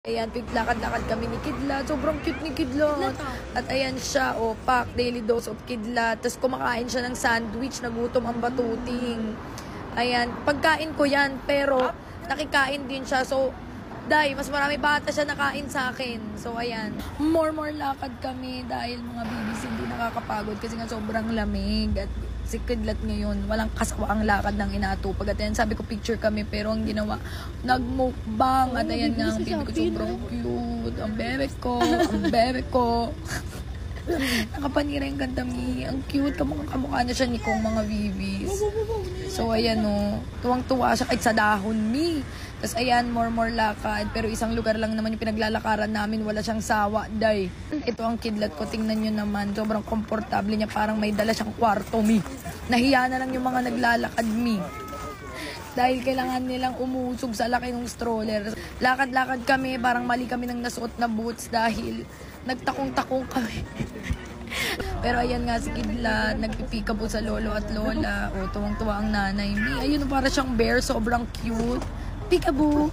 Ayan, lakad-lakad kami ni Kidlat. Sobrang cute ni Kidlat. At ayan siya, pack, daily dose of Kidlat. Tapos kumakain siya ng sandwich, nagutom ang batuting. Ayan, pagkain ko yan, pero nakikain din siya. So, mas marami bata siya nakain sa akin. So, ayan. More lakad kami dahil mga babies hindi nakakapagod kasi nga sobrang lamig. At si Kidlat ngayon, walang kasawa ang lakad ng inatupag. At ayan, sabi ko picture kami, pero ang ginawa, nagmukbang. At ayan nga, ang baby ko sobrang cute. Ang bebe ko. Nakapanira yung gandami. Ang cute. Kamukha na siya ni Kong mga babies. So, ayan tuwang-tuwa siya kahit sa dahon Tapos, ayan, more lakad. Pero isang lugar lang naman yung pinaglalakaran namin. Wala siyang sawa, day. Ito ang Kidlat ko. Tingnan nyo naman. Sobrang komportable niya. Parang may dala siyang kwarto, Nahiya na lang yung mga naglalakad, Dahil kailangan nilang umusog sa laki ng stroller. Lakad-lakad kami. Parang mali kami ng nasuot na boots dahil nagtakong-takong kami. Pero ayan nga si Kidlat, nagpipika po sa lolo at lola. Tuwang-tuwa ang nanay. Ayun, para siyang bear. Sobrang cute. Peekaboo!